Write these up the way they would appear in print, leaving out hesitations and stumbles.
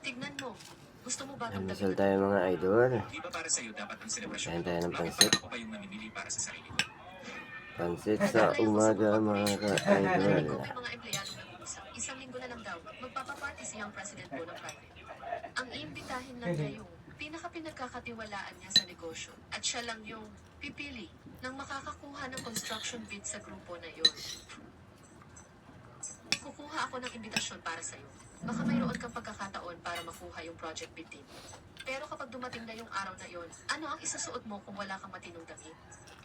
Tignan mo. Gusto mo ba itong Almusal tayo mga idol. Di ba para sa'yo dapat ang selebrasyon? Kain tayo ng Bakit pansit. parang ako pa yung namimili para sa sarili ko? Pansit sa umaga mga Narinig ka-idol. ko may mga empleyadong nag-uusap. Isang linggo na lang daw, magpapaparty siyang president po ng private. Ang iimbitahin lang niya yung pinagkakatiwalaan niya sa negosyo. At siya lang yung pipili ng makakakuha ng construction bid sa grupo na yun. Kukuha ako ng imbitasyon para sa'yo. Baka mayroon kang pagkakataon para makuha yung project bid din. Pero kapag dumating na yung araw na yon, ano ang isusuot mo kung wala kang matinong damit?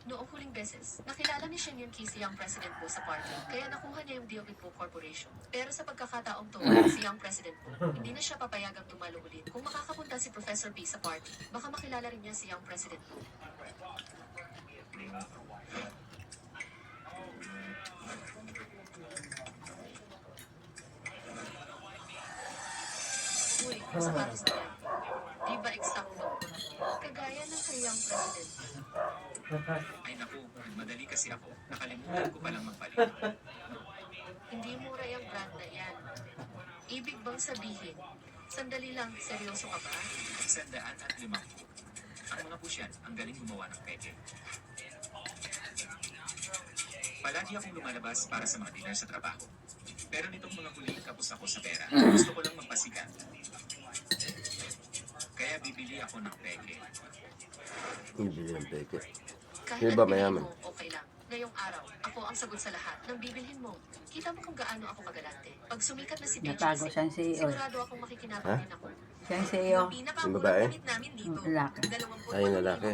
Noong huling beses, nakilala ni Shen Yun Ki siyang president po sa party, kaya nakuha niya yung deal with Po Corporation. Pero sa pagkakataong to, siyang president po, hindi na siya papayagang tumalo ulit. Kung makakapunta si Professor B sa party, baka makilala rin niya siyang president po. Uy, ang sapatos na yan. Di ba eksakto? Kagaya ng kayang president. Ay naku, madali kasi ako. Nakalimutan ko palang magpalit. Hindi mura yung brand na yan. Ibig bang sabihin, sandali lang, seryoso ka ba? 150. Ang mga pusyan, ang galing gumawa ng peke. Palagi akong lumalabas para sa mga dinner sa trabaho. Pero nitong mga huli, kapos ako sa pera. Gusto ko lang magpasikat. Kaya bibili ako ng peke. Ibili ng peke. Kahit Di ba ano bilhin mayaman? mo, okay lang. Ngayong araw, ako ang sagot sa lahat ng bibilhin mo. Kita mo kung gaano ako kagalante. Pag sumikat na si Natago siyang CEO. sigurado akong makikinabang Ha? din ako. Siyang CEO. Yung babae? namin dito. Lalaki. Ay, yung lalaki.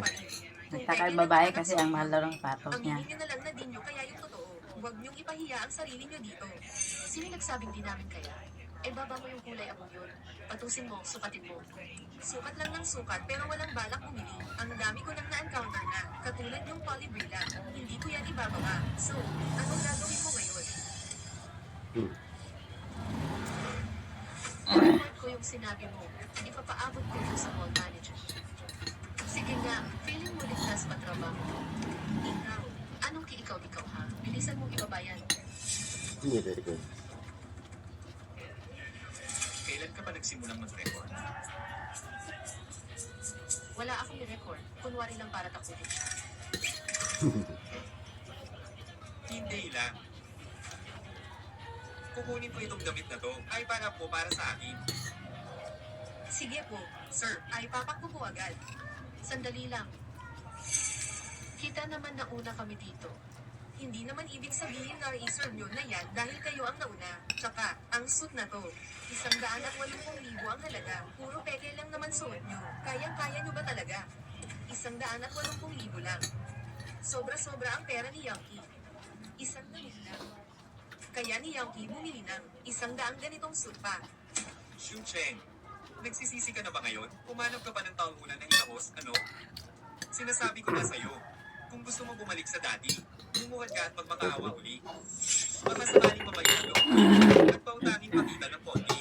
Nagtakal babae kasi ang mahal daw ng patos Ang niya. hihingi na lang na din nyo, kaya yung totoo. Huwag niyong ipahiya ang sarili nyo dito. Sino nagsabing di namin kaya? Eh baba mo yung kulay abong yun. Patusin mo, sukatin mo. Sukat lang ng sukat pero walang balak bumili. Ang dami ko nang na-encounter na. Katulad yung polybrilla. Hindi ko yan ibababa. So, anong gagawin mo ngayon? Record ko yung sinabi mo. Ipapaabot ko yun sa mall manager. Sige nga, feeling mo ligtas pa trabaho. Ikaw, anong kiikaw-ikaw ha? Bilisan mong ibabayan. Hindi peke. Kailan ka pa nagsimulang mag-record? Wala akong ni-record. Kunwari lang para takutin siya. Hindi lang. Kukunin ko itong damit na to. Ay para po, para sa akin. Sige po, sir. Ay papak ko po agad. Sandali lang. Kita naman nauna kami dito. Hindi naman ibig sabihin na i-serve nyo na yan dahil kayo ang nauna. Tsaka, ang suit na to, 180,000 ang halaga. Puro peke lang naman suot nyo. Kayang-kaya nyo ba talaga? 180,000 lang. Sobra-sobra ang pera ni Yankee. 100 lang. Kaya ni Yankee bumili ng 100 ganitong suit pa. Shu Cheng, nagsisisi ka na ba ngayon? Umanap ka pa ng taong una ng ilahos, ano? Sinasabi ko na sa'yo, kung gusto mo bumalik sa dati, bumuhat ka at magmakaawa uli. Baka sakaling mamayalo at pautangin pakita ng konti.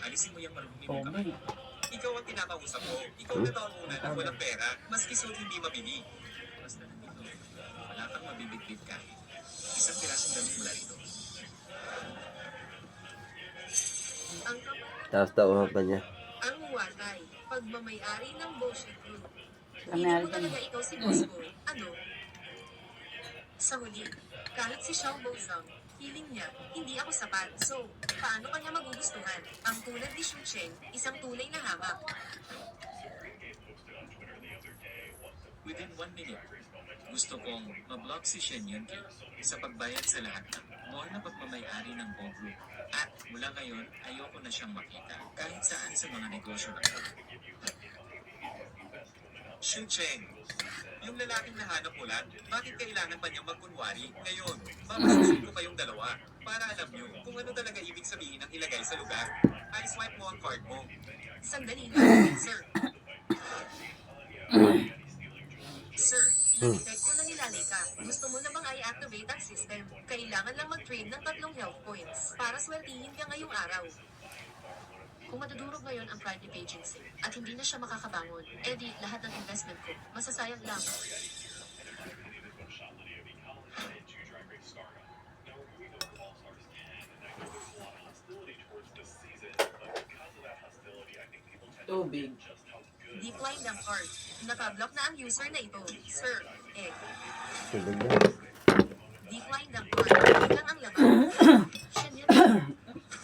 Alisin mo yung maruming mong kamay. Ikaw ang kinakausap ko. Ikaw na taong una na walang pera, maski suit hindi mabili. Basta nandito, wala kang mabibitbit ka. Isang pirasong damit mula rito. Ang kapal Tapos tauhan pa niya. ang watay, pagmamayari ng bullshit group. Kami Hindi mo alin. talaga ikaw si Bosco. Ano? Sa huli, kahit si Xiao Bozang, feeling niya, hindi ako sapat. So, paano kanya magugustuhan? Ang tulad ni Shu Cheng, isang tunay na hamak. Within 1 minute, gusto kong ma-block si Shen Yun Ki sa pagbayad sa lahat ng mall na pagmamayari ng Go Group. At mula ngayon, ayoko na siyang makita kahit saan sa mga negosyo ng Go. Shu Cheng, yung lalaking nahanap mo lang, bakit kailangan pa niyang magkunwari? Ngayon, papasusin ko kayong dalawa para alam niyo kung ano talaga ibig sabihin ng ilagay sa lugar. I swipe mo ang card mo. Sandali lang, sir. Sir, na-detect ko na nilalay ka. Gusto mo na bang i-activate ang system? Kailangan lang mag-trade ng 3 health points para swertihin ka ngayong araw. Kung madudurog ngayon ang private agency at hindi na siya makakabangon, edi lahat ng investment ko, masasayang lang. Tubig. Decline ng card. Nakablock na ang user na ito. Sir, Tubig na. decline ng card. Bilang ang laman. Siya niya.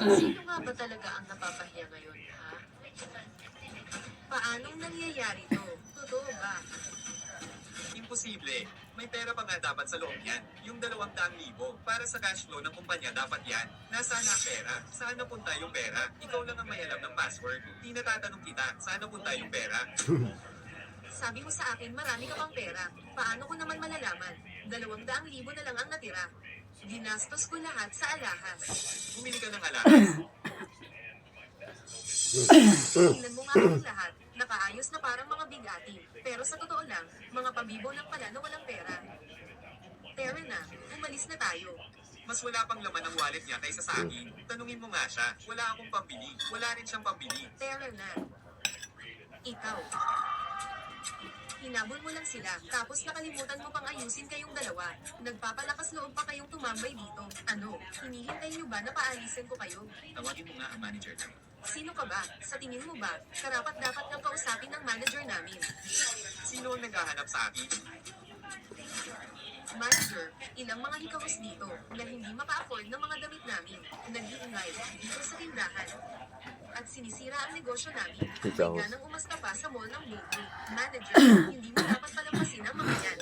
Sino nga ba talaga ang napapahiya ngayon, ha? Paanong nangyayari to? Totoo ba? Imposible. May pera pa nga dapat sa loob yan. Yung 200,000 para sa cash flow ng kumpanya dapat yan. Nasaan ang pera? Saan napunta yung pera? Ikaw lang ang may alam ng password. Di natatanong kita, saan napunta yung pera? Sabi mo sa akin marami ka pang pera. Paano ko naman malalaman? 200,000 na lang ang natira. Ginastos ko lahat sa alahas. Bumili ka ng alahas. Tingnan mo nga ang lahat. Nakaayos na parang mga bigati. Pero sa totoo lang, mga pabibo lang pala na walang pera. Pera na, umalis na tayo. Mas wala pang laman ang wallet niya kaysa sa akin. Tanungin mo nga siya, wala akong pambili. Wala rin siyang pambili. Pera na. Ikaw. Hinabol mo lang sila, tapos nakalimutan mo pang ayusin kayong dalawa. Nagpapalakas loob pa kayong tumambay dito. Ano, hinihintay niyo ba na paalisin ko kayo? Tawagin mo nga ang manager namin. Sino ka ba? Sa tingin mo ba, karapat dapat kang kausapin ng manager namin? Sino ang naghahanap sa akin? Manager, ilang mga hikahos dito na hindi maka-afford ng mga damit namin. Nag-iingay dito sa tindahan. At sinisira ang negosyo namin. Hikahos. May ganang umasta pa sa mall ng Blueprint. Manager, hindi mo dapat palampasin ang mga yan.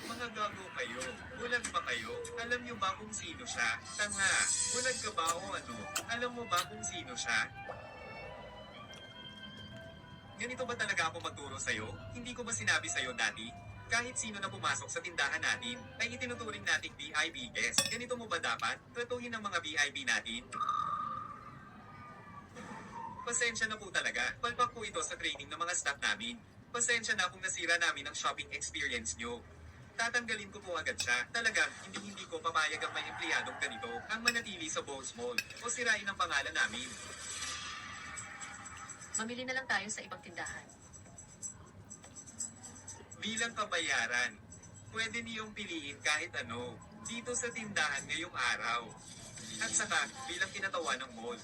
Mga gago kayo. Bulag ba kayo? Alam niyo ba kung sino siya? Tanga. Bulag ka ba o ano? Alam mo ba kung sino siya? Ganito ba talaga ako magturo sa'yo? Hindi ko ba sinabi sa'yo dati? Kahit sino na pumasok sa tindahan natin, ay itinuturing nating VIP guest. Ganito mo ba dapat? Tratuhin ang mga VIP natin? Pasensya na po talaga. Palpak po ito sa training ng mga staff namin. Pasensya na kung nasira namin ang shopping experience nyo. Tatanggalin ko po agad siya. Talagang, hindi ko papayag ang may empleyadong ganito ang manatili sa Bowls Mall o sirain ang pangalan namin. Mamili na lang tayo sa ibang tindahan. Bilang kabayaran, pwede niyong piliin kahit ano dito sa tindahan ngayong araw. At saka, bilang kinatawa ng mall.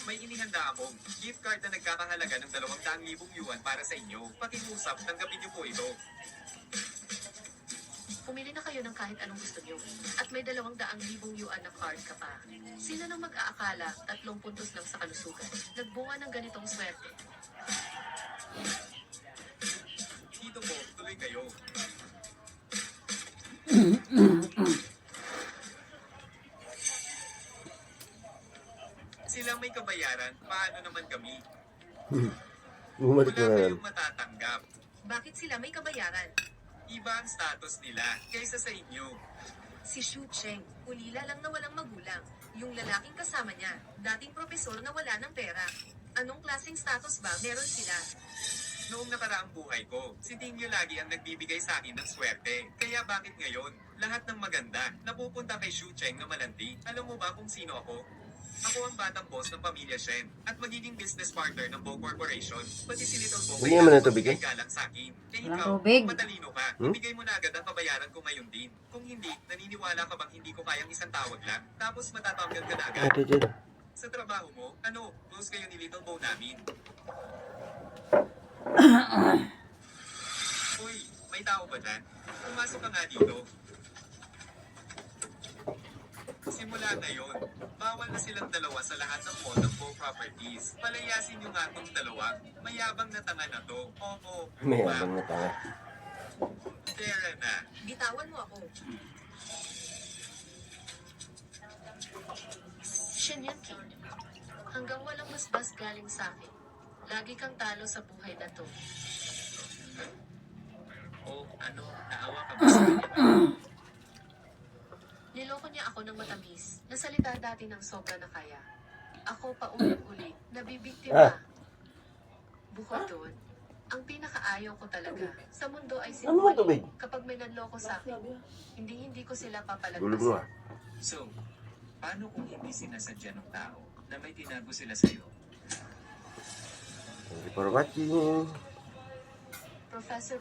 May inihanda akong gift card na nagkakahalaga ng 200,000 yuan para sa inyo. Pakiusap, tanggapin niyo po ito. Pumili na kayo ng kahit anong gusto niyo. At may 200,000 yuan na card ka pa. Sino nang mag-aakala 3 puntos lang sa kalusugan? Nagbunga ng ganitong swerte. Dito po, tuloy kayo. Sila may kabayaran, paano naman kami? Bumalik Wala na yan. kayong matatanggap. Bakit sila may kabayaran? Iba ang status nila kaysa sa inyo. Si Shu Cheng, ulila lang na walang magulang. Yung lalaking kasama niya, dating profesor na wala ng pera. Anong klaseng status ba meron sila? Noong nakaraang buhay ko, si Tingyo lagi ang nagbibigay sa akin ng swerte. Kaya bakit ngayon, lahat ng maganda, napupunta kay Shu Cheng na malandi? Alam mo ba kung sino ako? Ako ang batang boss ng pamilya Shen at magiging business partner ng Bo Corporation. Pati si Little Bo Hindi naman ito bigay. galang sa akin. Eh Walang ikaw, tubig. matalino ka. Ibigay mo na agad ang kabayaran ko ngayon din. Kung hindi, naniniwala ka bang hindi ko kayang isang tawag lang? Tapos matatanggal ka na agad. Ate Jen. Sa trabaho mo, ano, close kayo ni Little Bo namin. Uy, may tao ba dyan? Pumasok ka nga dito. Simula ngayon, bawal na silang dalawa sa lahat ng mall ng Bo Properties. Palayasin nyo nga tong dalawa. Mayabang na tanga na to. Oo, May abang na tanga. Tara na. Bitawan mo ako. Shenyan King, hanggang walang masbas galing sa akin. Lagi kang talo sa buhay na to. O, ano, naawa ka ba sa kanya? Niloko niya ako ng matamis. Nasalita dati ng sobra na kaya. Ako pa ulit-ulit, nabibiktima. Bukod doon, ang pinakaayaw ko talaga sa mundo ay Ano mo tubig? sinungaling. Kapag may nanloko sa akin, hindi ko sila Gulog mo papalagpasin. ah. So, paano kung hindi sinasadya ng tao na may tinago sila sa'yo? Thank you for watching. Professor